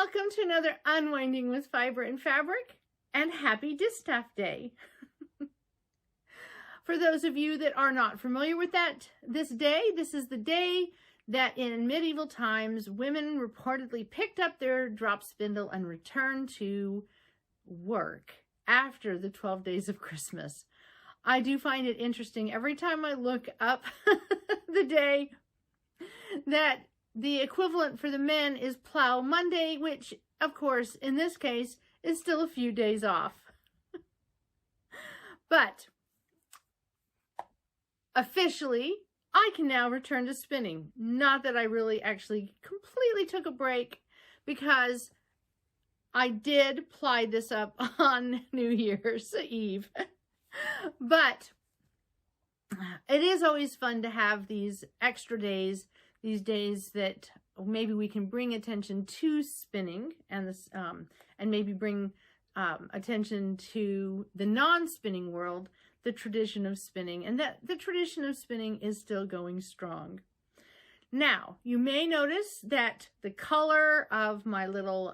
Welcome to another Unwinding with Fiber and Fabric, and happy Distaff Day. For those of you that are not familiar with this is the day that in medieval times, women reportedly picked up their drop spindle and returned to work after the 12 days of Christmas. I do find it interesting every time I look up the day that the equivalent for the men is Plow Monday, which, of course, in this case, is still a few days off. But officially, I can now return to spinning. Not that I really actually completely took a break, because I did ply this up on New Year's Eve. But it is always fun to have these extra days, these days that maybe we can bring attention to spinning and this, and maybe bring attention to the non-spinning world, the tradition of spinning, and that the tradition of spinning is still going strong. Now, you may notice that the color of my little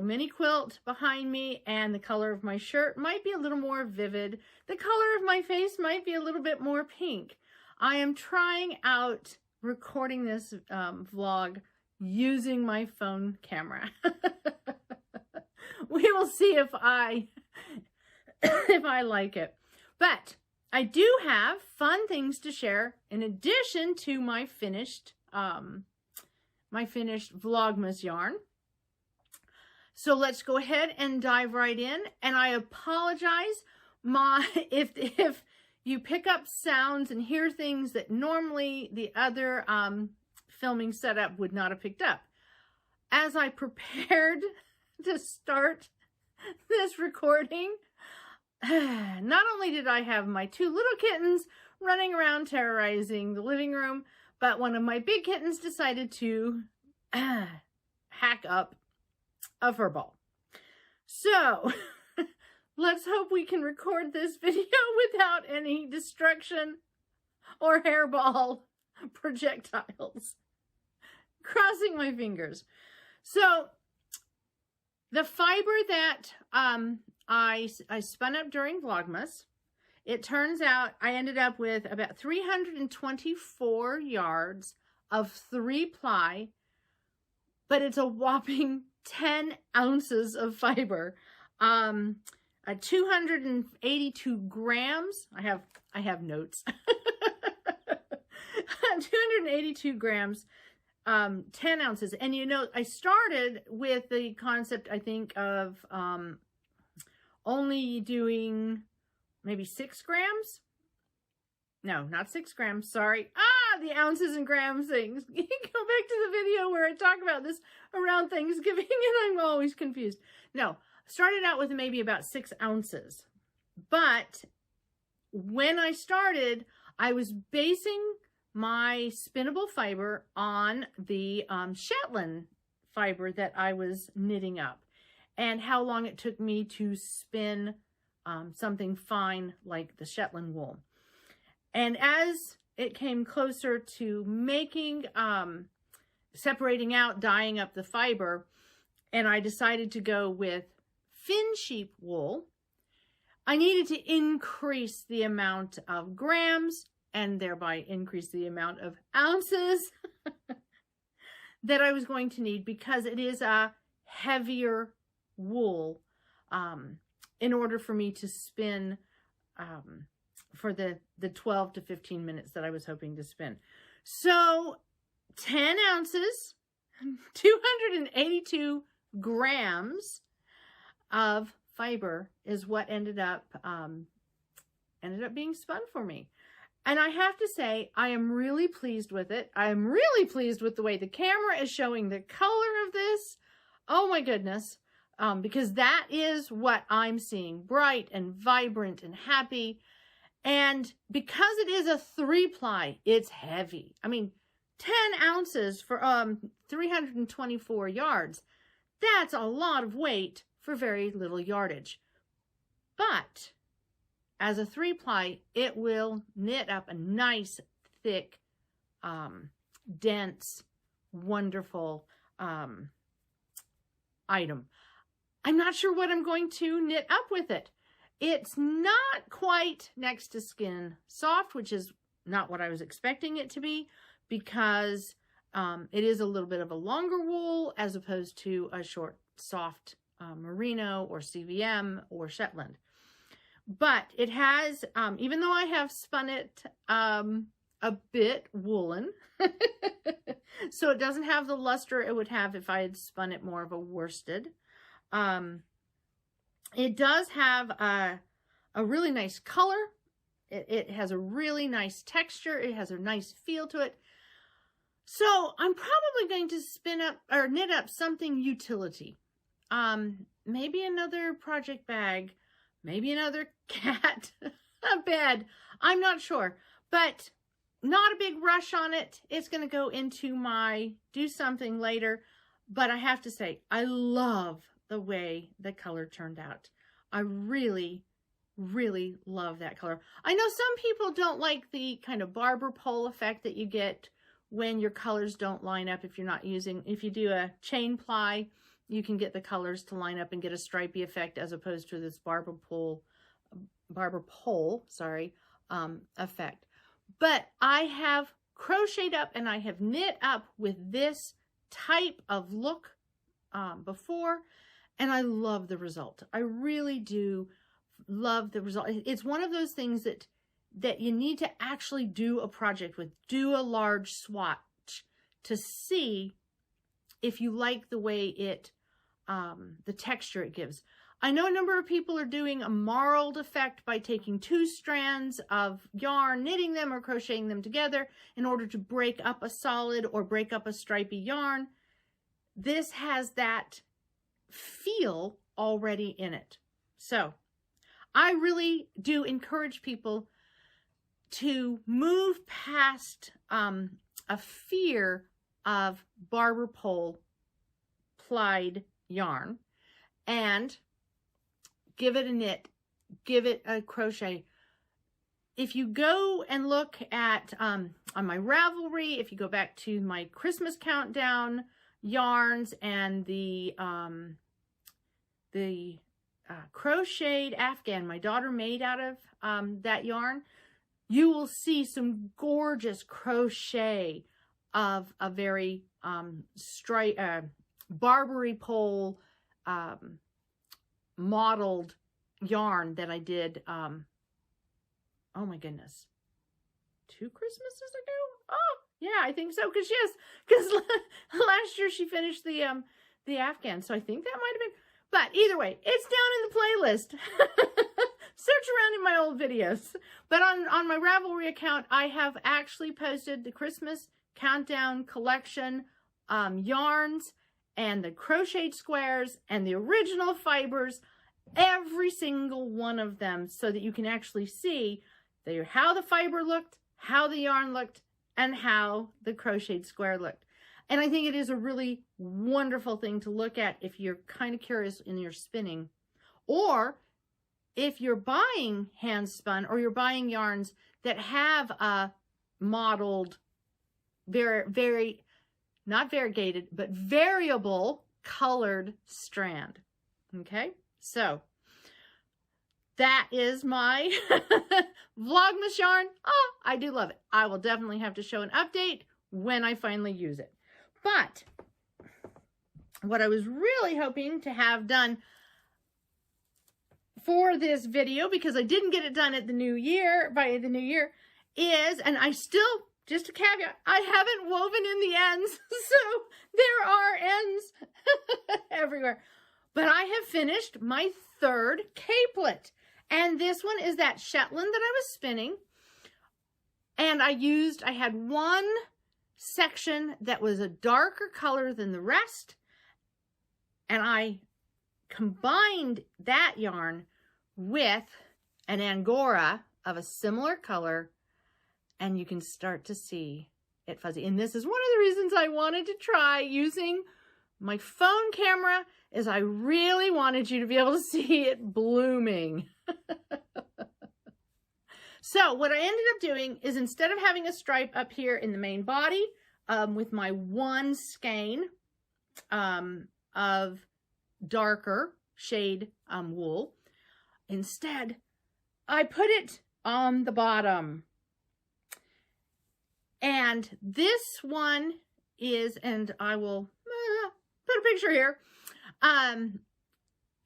mini quilt behind me and the color of my shirt might be a little more vivid. The color of my face might be a little bit more pink. I am trying out recording this vlog using my phone camera. We will see if I like it. But I do have fun things to share in addition to my finished Vlogmas yarn. So let's go ahead and dive right in. And I apologize if you pick up sounds and hear things that normally the other filming setup would not have picked up. As I prepared to start this recording, not only did I have my two little kittens running around terrorizing the living room, but one of my big kittens decided to hack up a fur ball. So let's hope we can record this video without any destruction or hairball projectiles. Crossing my fingers. So the fiber that I spun up during Vlogmas, it turns out I ended up with about 324 yards of 3-ply, but it's a whopping 10 ounces of fiber. 282 grams. I have notes. 282 grams, 10 ounces. And you know, I started with the concept, I think, of only doing maybe 6 grams. No, not 6 grams. Sorry. The ounces and grams things. You can go back to the video where I talk about this around Thanksgiving and I'm always confused. No, started out with maybe about 6 ounces. But when I started, I was basing my spinnable fiber on the Shetland fiber that I was knitting up, and how long it took me to spin something fine like the Shetland wool. And as it came closer to making, separating out, dyeing up the fiber, and I decided to go with fin sheep wool, I needed to increase the amount of grams and thereby increase the amount of ounces that I was going to need, because it is a heavier wool in order for me to spin for the 12 to 15 minutes that I was hoping to spin. So 10 ounces, 282 grams of fiber is what ended up being spun for me. And I have to say, I am really pleased with it. I am really pleased with the way the camera is showing the color of this. Oh my goodness. Because that is what I'm seeing. Bright and vibrant and happy. And because it is a 3-ply, it's heavy. I mean, 10 ounces for 324 yards. That's a lot of weight for very little yardage. But as a 3-ply, it will knit up a nice, thick, dense wonderful item. I'm not sure what I'm going to knit up with it. It's not quite next to skin soft, which is not what I was expecting it to be, because it is a little bit of a longer wool as opposed to a short, soft merino or CVM or Shetland. But it has, even though I have spun it a bit woolen, so it doesn't have the luster it would have if I had spun it more of a worsted. It does have a really nice color. It has a really nice texture. It has a nice feel to it. So I'm probably going to spin up or knit up something utility. Maybe another project bag, maybe another cat bed. I'm not sure, but not a big rush on it. It's going to go into my do something later, but I have to say, I love the way the color turned out. I really, really love that color. I know some people don't like the kind of barber pole effect that you get when your colors don't line up. If you're not using, if you do a chain ply, you can get the colors to line up and get a stripy effect as opposed to this barber pole, effect. But I have crocheted up and I have knit up with this type of look before, and I love the result. I really do love the result. It's one of those things that you need to actually do a project with, do a large swatch to see if you like the way it, the texture it gives. I know a number of people are doing a marled effect by taking 2 strands of yarn, knitting them or crocheting them together in order to break up a solid or break up a stripy yarn. This has that feel already in it. So I really do encourage people to move past a fear of barber pole plied yarn and give it a knit, give it a crochet. If you go and look at on my Ravelry, if you go back to my Christmas countdown yarns and the crocheted Afghan my daughter made out of that yarn, you will see some gorgeous crochet of a very Barbary pole modeled yarn that I did, oh my goodness, 2 Christmases ago? Oh, yeah, I think so, because last year she finished the Afghan, so I think that might have been, but either way, it's down in the playlist. Search around in my old videos. But on my Ravelry account, I have actually posted the Christmas countdown collection yarns and the crocheted squares and the original fibers, every single one of them, so that you can actually see how the fiber looked, how the yarn looked, and how the crocheted square looked. And I think it is a really wonderful thing to look at if you're kind of curious in your spinning, or if you're buying hand spun, or you're buying yarns that have a modeled, very, not variegated, but variable colored strand. Okay, so that is my Vlogmas yarn. Oh, I do love it. I will definitely have to show an update when I finally use it. But what I was really hoping to have done for this video, because I didn't get it done at the new year, by the new year, is, and I still, just a caveat, I haven't woven in the ends, so there are ends everywhere. But I have finished my 3rd capelet, and this one is that Shetland that I was spinning, and I had one section that was a darker color than the rest, and I combined that yarn with an Angora of a similar color, and you can start to see it fuzzy. And this is one of the reasons I wanted to try using my phone camera, is I really wanted you to be able to see it blooming. So what I ended up doing is, instead of having a stripe up here in the main body, with my one skein of darker shade wool. Instead, I put it on the bottom. And this one is, and I will put a picture here. I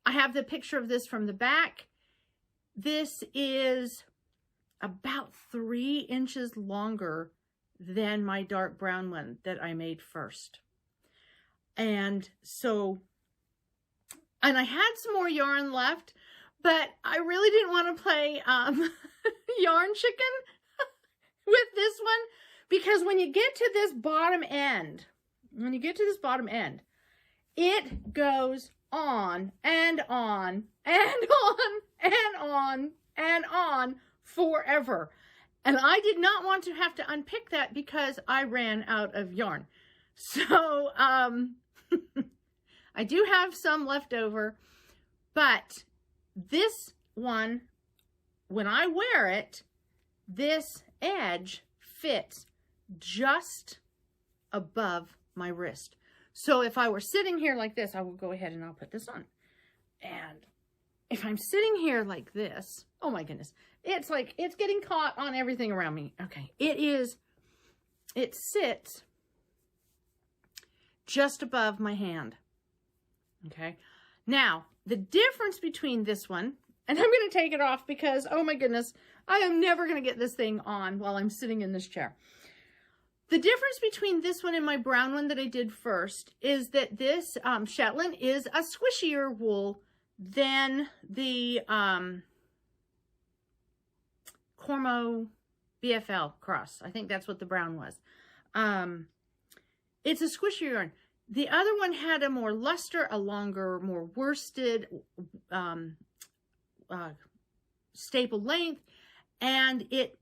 have the picture of this from the back. This is about 3 inches longer than my dark brown one that I made first. And so, and I had some more yarn left, but I really didn't want to play yarn chicken with this one, because when you get to this bottom end, it goes on and on and on and on and on forever. And I did not want to have to unpick that because I ran out of yarn. So I do have some left over, but this one, when I wear it, this edge fits just above my wrist. So if I were sitting here like this, I will go ahead and I'll put this on. And if I'm sitting here like this, oh my goodness, it's like, it's getting caught on everything around me. Okay, it sits just above my hand. Okay, now the difference between this one, and I'm going to take it off because, oh my goodness, I am never going to get this thing on while I'm sitting in this chair. The difference between this one and my brown one that I did first is that this Shetland is a squishier wool than the Cormo BFL cross. I think that's what the brown was. It's a squishier yarn. The other one had a more luster, a longer, more worsted staple length, and it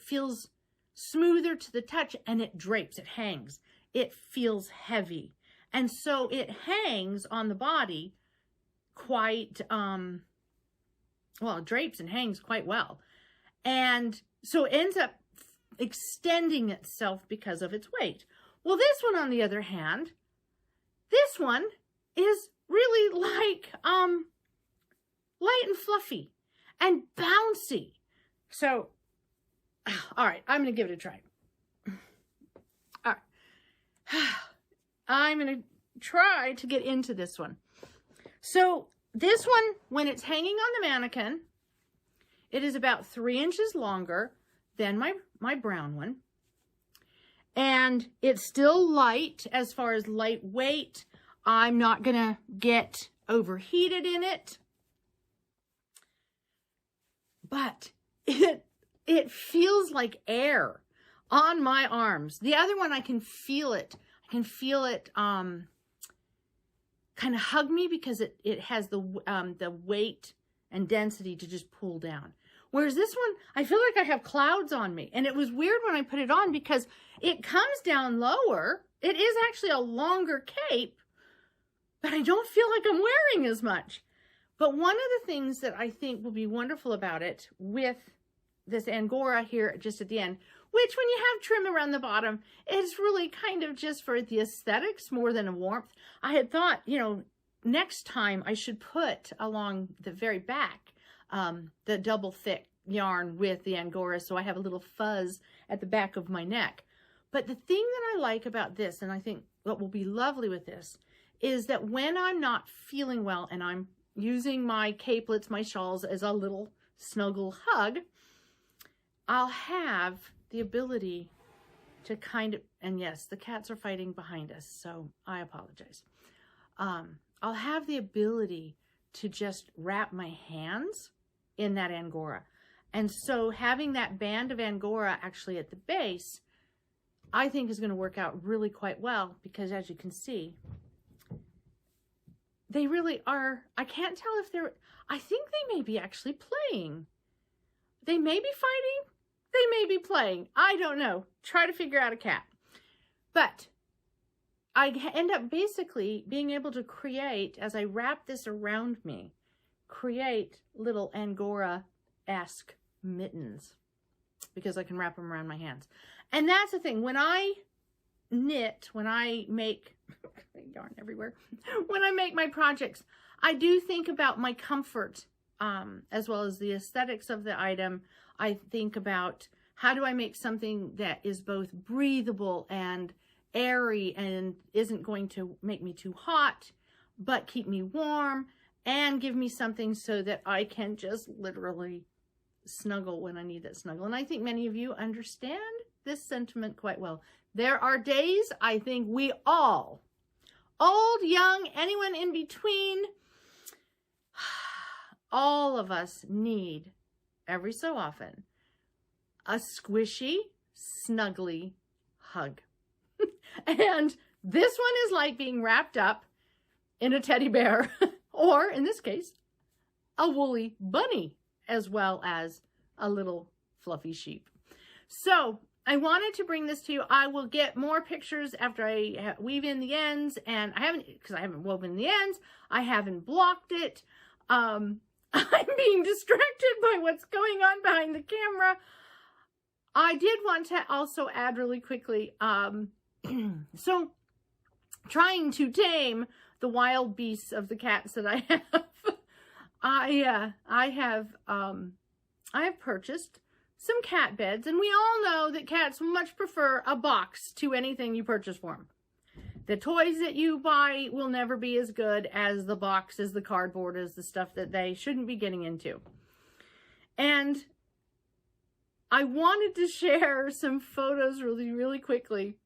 feels smoother to the touch, and it drapes, it hangs. It feels heavy. And so it hangs on the body quite, well, it drapes and hangs quite well. And so it ends up extending itself because of its weight. Well, this one, on the other hand, this one is really like, light and fluffy and bouncy. So, all right, I'm going to give it a try. All right. I'm going to try to get into this one. So this one, when it's hanging on the mannequin, it is about 3 inches longer than my brown one. And it's still light as far as lightweight. I'm not going to get overheated in it. But it feels like air on my arms. The other one, I can feel it. I can feel it kind of hug me because it has the weight and density to just pull down. Whereas this one, I feel like I have clouds on me. And it was weird when I put it on because it comes down lower. It is actually a longer cape, but I don't feel like I'm wearing as much. But one of the things that I think will be wonderful about it with this Angora here just at the end, which when you have trim around the bottom, it's really kind of just for the aesthetics more than a warmth. I had thought, you know, next time I should put along the very back the double thick yarn with the Angora, so I have a little fuzz at the back of my neck. But the thing that I like about this, and I think what will be lovely with this, is that when I'm not feeling well and I'm using my capelets, my shawls as a little snuggle hug, I'll have the ability to kind of, and yes, the cats are fighting behind us, so I apologize. I'll have the ability to just wrap my hands in that Angora. And so having that band of Angora actually at the base, I think is going to work out really quite well, because as you can see, they really are, I can't tell if they're, I think they may be actually playing. They may be fighting. They may be playing. I don't know. Try to figure out a cat. But I end up basically being able to create, as I wrap this around me, create little Angora-esque mittens, because I can wrap them around my hands. And that's the thing. When I knit, when I make yarn everywhere, when I make my projects, I do think about my comfort as well as the aesthetics of the item. I think about how do I make something that is both breathable and airy and isn't going to make me too hot, but keep me warm and give me something so that I can just literally snuggle when I need that snuggle. And I think many of you understand this sentiment quite well. There are days, I think we all, old, young, anyone in between, all of us need, every so often, a squishy, snuggly hug. And this one is like being wrapped up in a teddy bear, or in this case, a woolly bunny, as well as a little fluffy sheep. So I wanted to bring this to you. I will get more pictures after I weave in the ends, and I haven't woven the ends. I haven't blocked it. I'm being distracted by what's going on behind the camera. I did want to also add really quickly, so trying to tame the wild beasts of the cats that I have, I have purchased some cat beds, and we all know that cats much prefer a box to anything you purchase for them. The toys that you buy will never be as good as the box, as the cardboard, as the stuff that they shouldn't be getting into. And I wanted to share some photos really quickly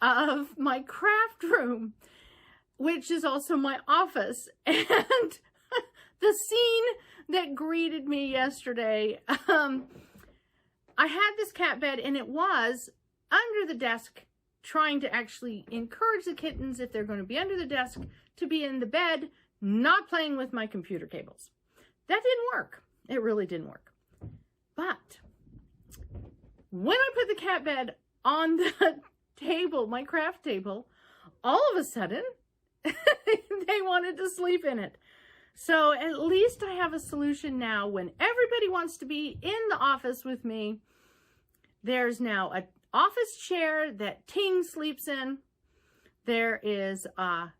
of my craft room, which is also my office. And the scene that greeted me yesterday, I had this cat bed, and it was under the desk, trying to actually encourage the kittens, if they're going to be under the desk, to be in the bed, not playing with my computer cables. That didn't work. It really didn't work. But when I put the cat bed on the table, my craft table, all of a sudden, they wanted to sleep in it. So at least I have a solution now. When everybody wants to be in the office with me, there's now an office chair that Ting sleeps in. There is a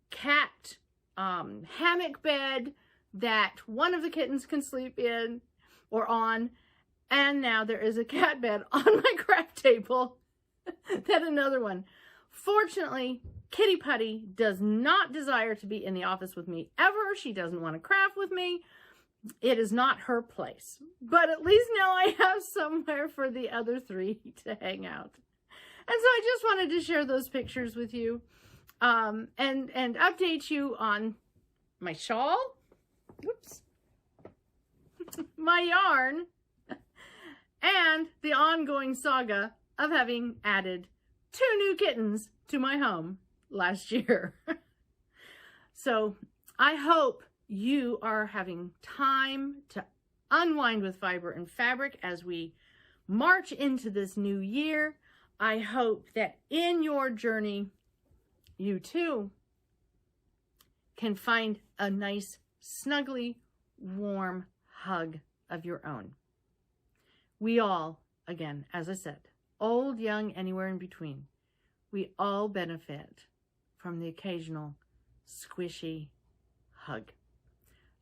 cat hammock bed that one of the kittens can sleep in or on. And now there is a cat bed on my craft table that another one. Fortunately, Kitty Putty does not desire to be in the office with me ever. She doesn't want to craft with me. It is not her place. But at least now I have somewhere for the other three to hang out. And so I just wanted to share those pictures with you and update you on my shawl, oops, my yarn, and the ongoing saga of having added 2 new kittens to my home last year. So I hope you are having time to unwind with fiber and fabric as we march into this new year. I hope that in your journey, you too can find a nice, snuggly, warm hug of your own. We all, again, as I said, old, young, anywhere in between, we all benefit from the occasional squishy hug.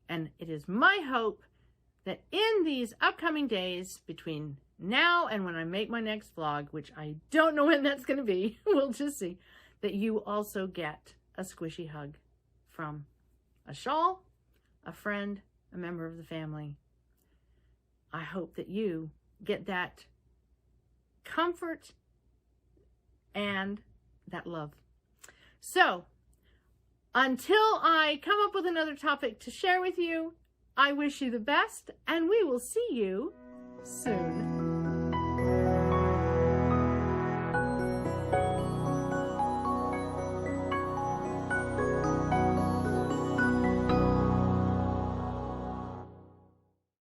And it is my hope that in these upcoming days between now and when I make my next vlog, which I don't know when that's going to be, we'll just see, that you also get a squishy hug from a shawl, a friend, a member of the family. I hope that you get that comfort and that love. So, until I come up with another topic to share with you, I wish you the best, and we will see you soon.